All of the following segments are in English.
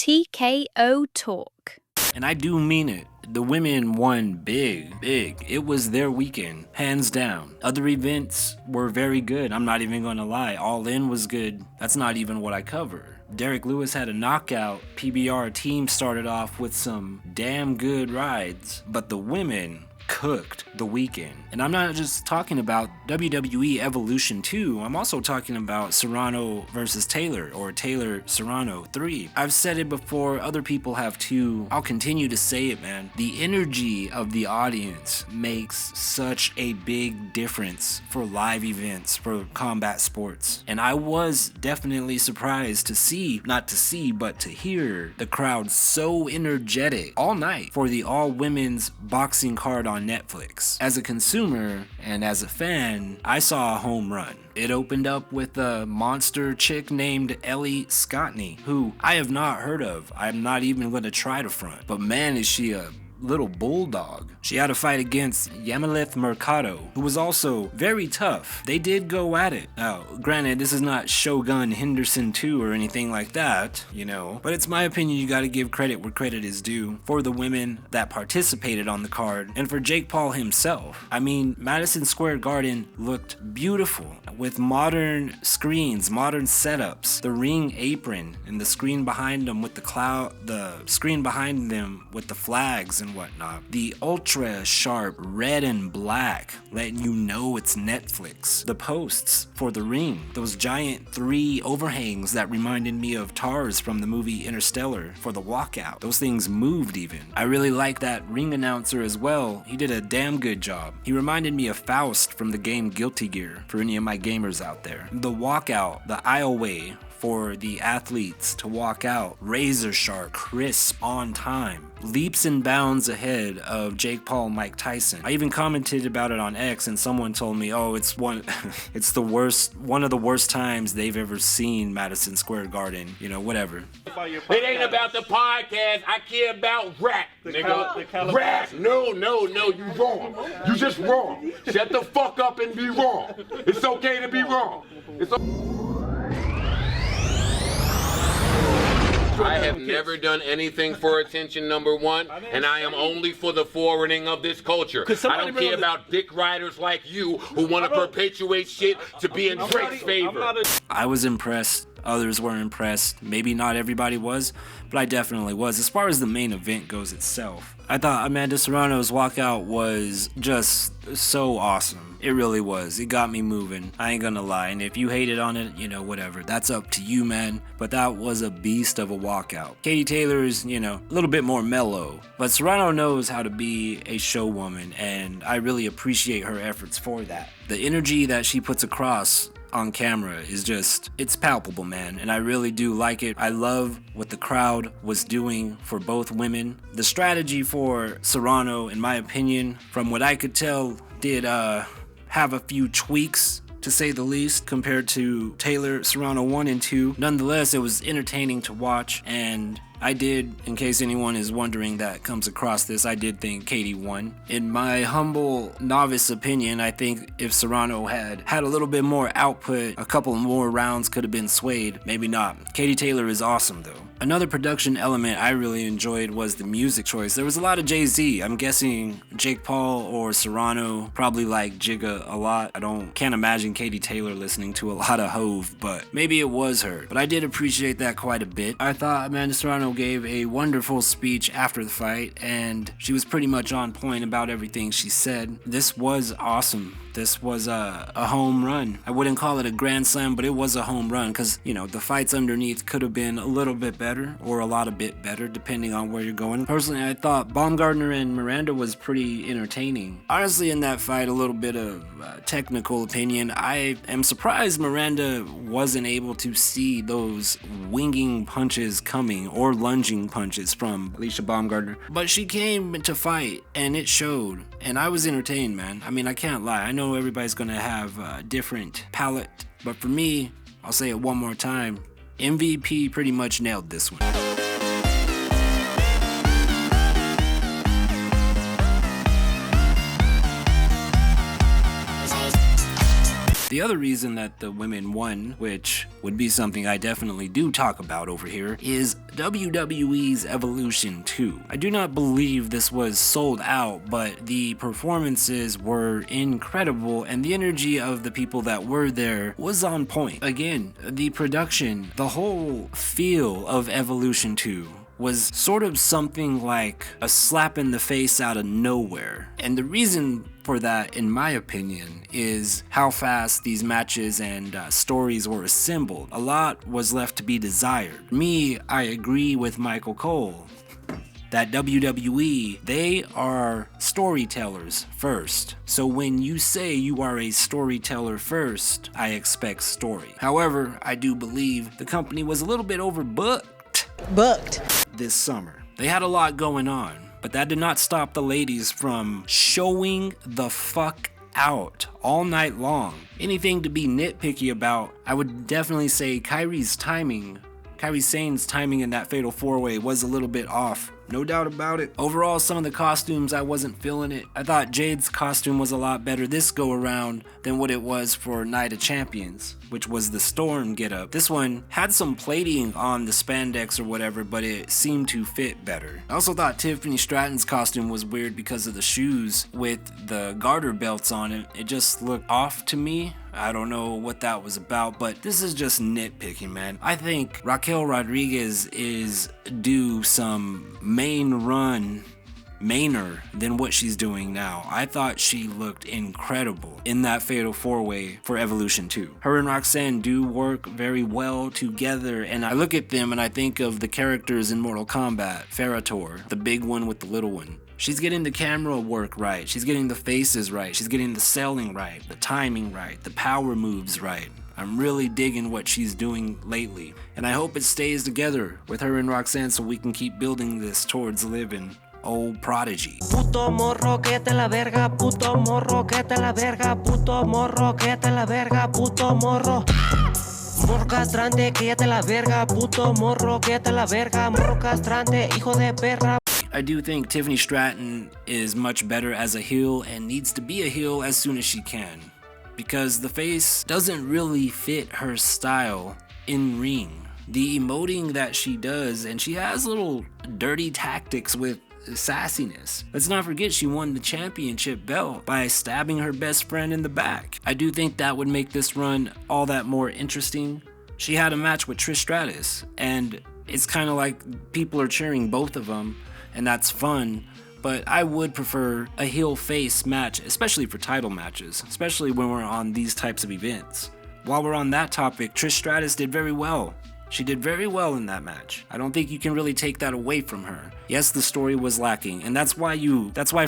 TKO Talk. And I do mean it. The women won big. It was their weekend, hands down. Other events were very good, I'm not even gonna lie. All In was good, that's not even what I cover. Derek Lewis had a knockout. PBR team started off with some damn good rides, but the women cooked the weekend. And I'm not just talking about WWE Evolution 2, I'm also talking about Serrano versus Taylor, or Taylor Serrano 3. I've said it before, other people have too. I'll continue to say it, man. The energy of the audience makes such a big difference for live events, for combat sports. And I was definitely surprised to see, not to see, but to hear the crowd so energetic all night for the all women's boxing card on Netflix. As a consumer and as a fan, I saw a home run. It opened up with a monster chick named Ellie Scottney, who I have not heard of. I'm not even going to try to front. But man, is she a little bulldog. She had a fight against Yamalith Mercado, who was also very tough. They did go at it. Now, granted, this is not Shogun Henderson 2 or anything like that, but it's my opinion you gotta give credit where credit is due for the women that participated on the card and for Jake Paul himself. I mean, Madison Square Garden looked beautiful with modern screens, modern setups, the ring apron and the screen behind them with the screen behind them with the flags and whatnot. The ultra sharp red and black letting you know it's Netflix. The posts for the ring, those giant 3 overhangs that reminded me of TARS from the movie Interstellar for the walkout. Those things moved even. I really like that ring announcer as well. He did a damn good job. He reminded me of Faust from the game Guilty Gear, for any of my gamers out there. The walkout, the aisleway for the athletes to walk out, razor sharp, crisp, on time, leaps and bounds ahead of Jake Paul, Mike Tyson. I even commented about it on X, and someone told me, it's one of the worst times they've ever seen Madison Square Garden. Whatever. It ain't about the podcast. I care about rap, nigga. Rap. No, you wrong. You just wrong. Shut the fuck up and be wrong. It's okay to be wrong. I have never done anything for attention, number one, and I am only for the forwarding of this culture. I don't care about dick riders like you who want to perpetuate shit to be in Drake's favor. I was impressed. Others were impressed. Maybe not everybody was, but I definitely was. As far as the main event goes itself, I thought Amanda Serrano's walkout was just so awesome. It really was. It got me moving. I ain't gonna lie. And if you hated on it, whatever. That's up to you, man. But that was a beast of a walkout. Katie Taylor is, a little bit more mellow. But Serrano knows how to be a showwoman, and I really appreciate her efforts for that. The energy that she puts across on camera is it's palpable, man, and I really do like it. I love what the crowd was doing for both women. The strategy for Serrano, in my opinion, from what I could tell, did have a few tweaks, to say the least, compared to Taylor Serrano 1 and 2. Nonetheless, it was entertaining to watch, and I did, in case anyone is wondering that comes across this, I did think Katie won. In my humble novice opinion, I think if Serrano had a little bit more output, a couple more rounds could have been swayed. Maybe not. Katie Taylor is awesome though. Another production element I really enjoyed was the music choice. There was a lot of Jay-Z. I'm guessing Jake Paul or Serrano probably like Jigga a lot. Can't imagine Katie Taylor listening to a lot of Hove, but maybe it was her. But I did appreciate that quite a bit. I thought Amanda Serrano gave a wonderful speech after the fight, and she was pretty much on point about everything she said. This was awesome. This was a home run. I wouldn't call it a grand slam, but it was a home run because, the fights underneath could have been a little bit better or a lot of bit better depending on where you're going. Personally, I thought Baumgartner and Miranda was pretty entertaining. Honestly, in that fight, a little bit of technical opinion. I am surprised Miranda wasn't able to see those winging punches coming or lunging punches from Alicia Baumgartner. But she came to fight and it showed. And I was entertained, man. I mean, I can't lie. I know everybody's gonna have a different palate, but for me, I'll say it one more time, MVP pretty much nailed this one. The other reason that the women won, which would be something I definitely do talk about over here, is WWE's Evolution 2. I do not believe this was sold out, but the performances were incredible and the energy of the people that were there was on point. Again, the production, the whole feel of Evolution 2 was sort of something like a slap in the face out of nowhere. And the reason for that, in my opinion, is how fast these matches and stories were assembled. A lot was left to be desired. Me, I agree with Michael Cole that WWE, they are storytellers first. So when you say you are a storyteller first, I expect story. However, I do believe the company was a little bit overbooked this summer. They had a lot going on, but that did not stop the ladies from showing the fuck out all night long. Anything to be nitpicky about, I would definitely say Kairi Sane's timing in that Fatal 4-Way was a little bit off. No doubt about it. Overall, some of the costumes, I wasn't feeling it. I thought Jade's costume was a lot better this go around than what it was for Night of Champions, which was the Storm getup. This one had some plating on the spandex or whatever, but it seemed to fit better. I also thought Tiffany Stratton's costume was weird because of the shoes with the garter belts on it. It just looked off to me. I don't know what that was about, but this is just nitpicking, man. I think Raquel Rodriguez is due some mainer than what she's doing now. I thought she looked incredible in that Fatal 4-Way for Evolution 2. Her and Roxanne do work very well together, and I look at them and I think of the characters in Mortal Kombat. Ferrator, the big one with the little one. She's getting the camera work right, she's getting the faces right, she's getting the selling right, the timing right, the power moves right. I'm really digging what she's doing lately, and I hope it stays together with her and Roxanne so we can keep building this towards living old Prodigy. Puto morro que te la verga, puto morro que te la verga, puto morro que te la verga, puto morro. Morro castrante que te la verga, puto morro que te la verga, morro castrante, hijo de perra. I do think Tiffany Stratton is much better as a heel and needs to be a heel as soon as she can, because the face doesn't really fit her style in ring. The emoting that she does, and she has little dirty tactics with sassiness. Let's not forget she won the championship belt by stabbing her best friend in the back. I do think that would make this run all that more interesting. She had a match with Trish Stratus, and it's kind of like people are cheering both of them, and that's fun, but I would prefer a heel-face match, especially for title matches, especially when we're on these types of events. While we're on that topic, Trish Stratus did very well. She did very well in that match. I don't think you can really take that away from her. Yes, the story was lacking, and that's why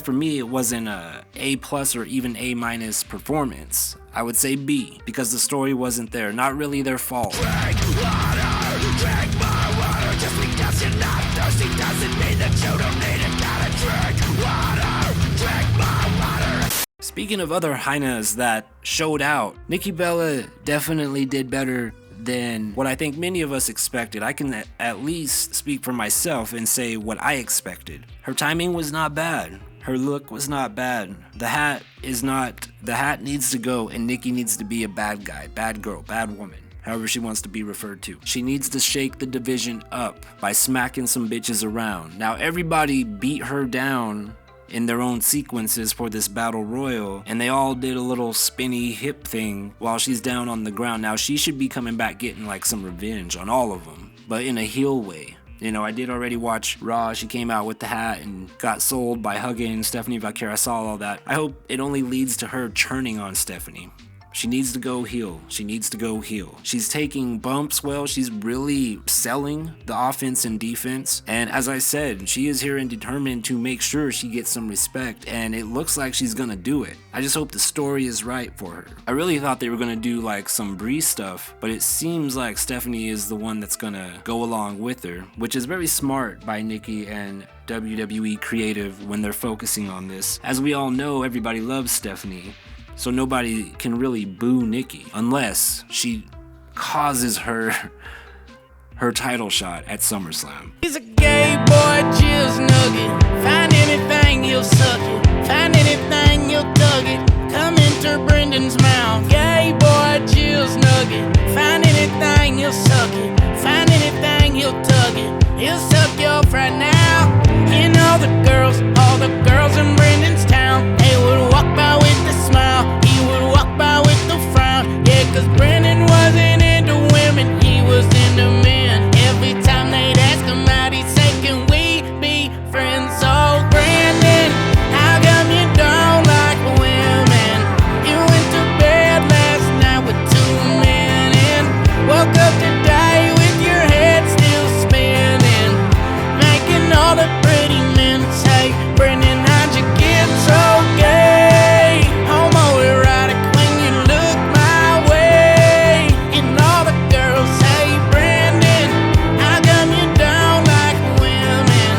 for me it wasn't a A+ or even A- performance. I would say B, because the story wasn't there. Not really their fault. Drink my water, just because you're not thirsty doesn't mean that you don't need it. Gotta drink my water. Speaking of other Hainas that showed out, Nikki Bella definitely did better than what I think many of us expected. I can at least speak for myself and say what I expected. Her timing was not bad. Her look was not bad. The hat needs to go, and Nikki needs to be a bad guy, bad girl, bad woman, however she wants to be referred to. She needs to shake the division up by smacking some bitches around. Now, everybody beat her down in their own sequences for this battle royal, and they all did a little spinny hip thing while she's down on the ground. Now, she should be coming back getting like some revenge on all of them, but in a heel way. You know, I did already watch Raw. She came out with the hat and got sold by hugging Stephanie Vaquer. I saw all that. I hope it only leads to her turning on Stephanie. She needs to go heel. She needs to go heel. She's taking bumps well. She's really selling the offense and defense. And as I said, she is here and determined to make sure she gets some respect. And it looks like she's gonna do it. I just hope the story is right for her. I really thought they were gonna do like some Brie stuff, but it seems like Stephanie is the one that's gonna go along with her, which is very smart by Nikki and WWE Creative when they're focusing on this. As we all know, everybody loves Stephanie. So nobody can really boo Nikki unless she causes her title shot at SummerSlam. He's a gay boy, jizz nugget. Find anything, you'll suck it. Find anything, you'll tug it. Come into Brendan's mouth. Gay boy. Jill's nugget. Find anything, he'll suck it. Find anything, he'll tug it. He'll suck you off right now. And all the girls in Brendan's town, they would walk by with a smile. He would walk by with a frown. Yeah, 'cause Brendan wasn't into women, he was into men. Every time they'd ask him out, he'd say, can we be friends? Oh, Brendan, how come you don't like women? You went to bed last night with 2 men and woke up today with your head still spinning, making all the pretty men say, Brendan, how'd you get so gay? Homoerotic when you look my way. And all the girls say, Brendan, how come you don't like women?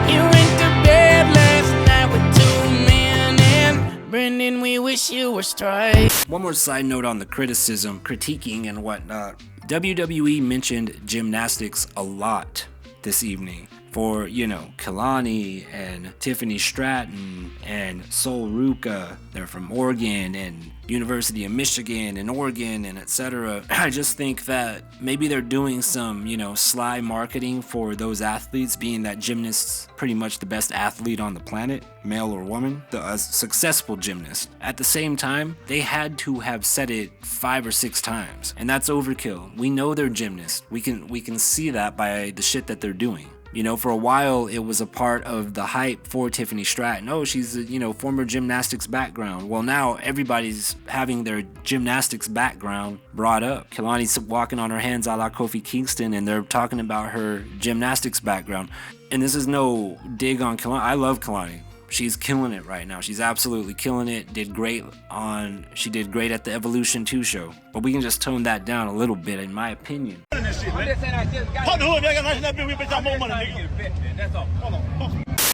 You went to bed last night with 2 men and Brendan, we wish you were straight. One more side note on the criticism, critiquing, and whatnot. WWE mentioned gymnastics a lot this evening. For, you know, Kalani and Tiffany Stratton and Sol Ruka. They're from Oregon and University of Michigan and Oregon and etc. I just think that maybe they're doing some, you know, sly marketing for those athletes, being that gymnast's pretty much the best athlete on the planet, male or woman, a successful gymnast. At the same time, they had to have said it 5 or 6 times, and that's overkill. We know they're gymnasts. We can see that by the shit that they're doing. You know, for a while, it was a part of the hype for Tiffany Stratton. Oh, she's a, you know, former gymnastics background. Well, now everybody's having their gymnastics background brought up. Kalani's walking on her hands a la Kofi Kingston, and they're talking about her gymnastics background. And this is no dig on Kalani. I love Kalani. She's killing it right now. She's absolutely killing it. She did great at the Evolution 2 show. But we can just tone that down a little bit, in my opinion.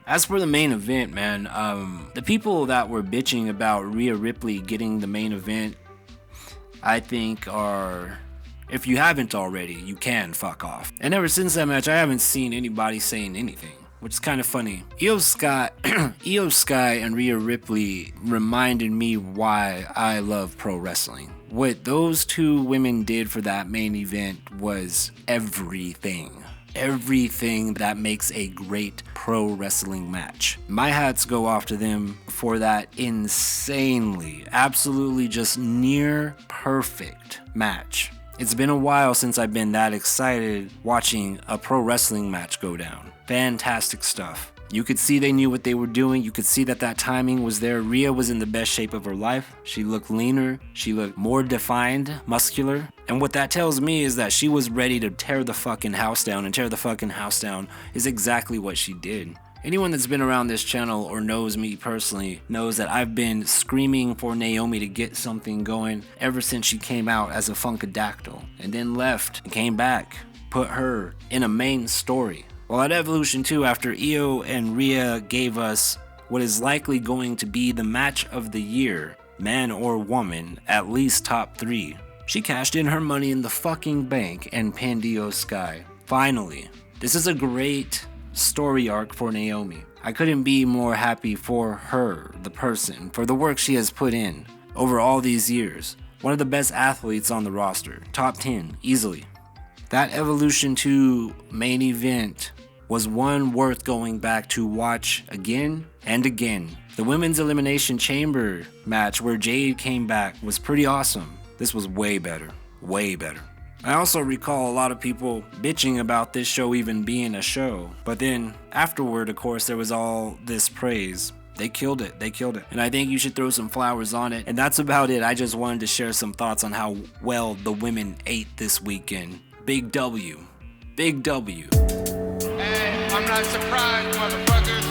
As for the main event, man, the people that were bitching about Rhea Ripley getting the main event, I think are, if you haven't already, you can fuck off. And ever since that match, I haven't seen anybody saying anything, which is kind of funny. Io Sky and Rhea Ripley reminded me why I love pro wrestling. What those 2 women did for that main event was everything. Everything that makes a great pro wrestling match. My hats go off to them for that insanely, absolutely just near perfect match. It's been a while since I've been that excited watching a pro wrestling match go down. Fantastic stuff. You could see they knew what they were doing. You could see that timing was there. Rhea was in the best shape of her life. She looked leaner. She looked more defined, muscular. And what that tells me is that she was ready to tear the fucking house down, and tear the fucking house down is exactly what she did. Anyone that's been around this channel or knows me personally knows that I've been screaming for Naomi to get something going ever since she came out as a Funkadactyl and then left and came back, put her in a main story. Well, at Evolution 2, after Io and Rhea gave us what is likely going to be the match of the year, man or woman, at least top 3, she cashed in her money in the fucking bank and pinned Io Sky. Finally, this is a great story arc for Naomi. I couldn't be more happy for her, the person, for the work she has put in over all these years. One of the best athletes on the roster, top 10, easily. That Evolution 2 main event was one worth going back to watch again and again. The Women's Elimination Chamber match where Jade came back was pretty awesome. This was way better, way better. I also recall a lot of people bitching about this show even being a show, but then afterward, of course, there was all this praise. They killed it, and I think you should throw some flowers on it, and that's about it. I just wanted to share some thoughts on how well the women ate this weekend. Big W. Big W. Hey, I'm not surprised, motherfucker.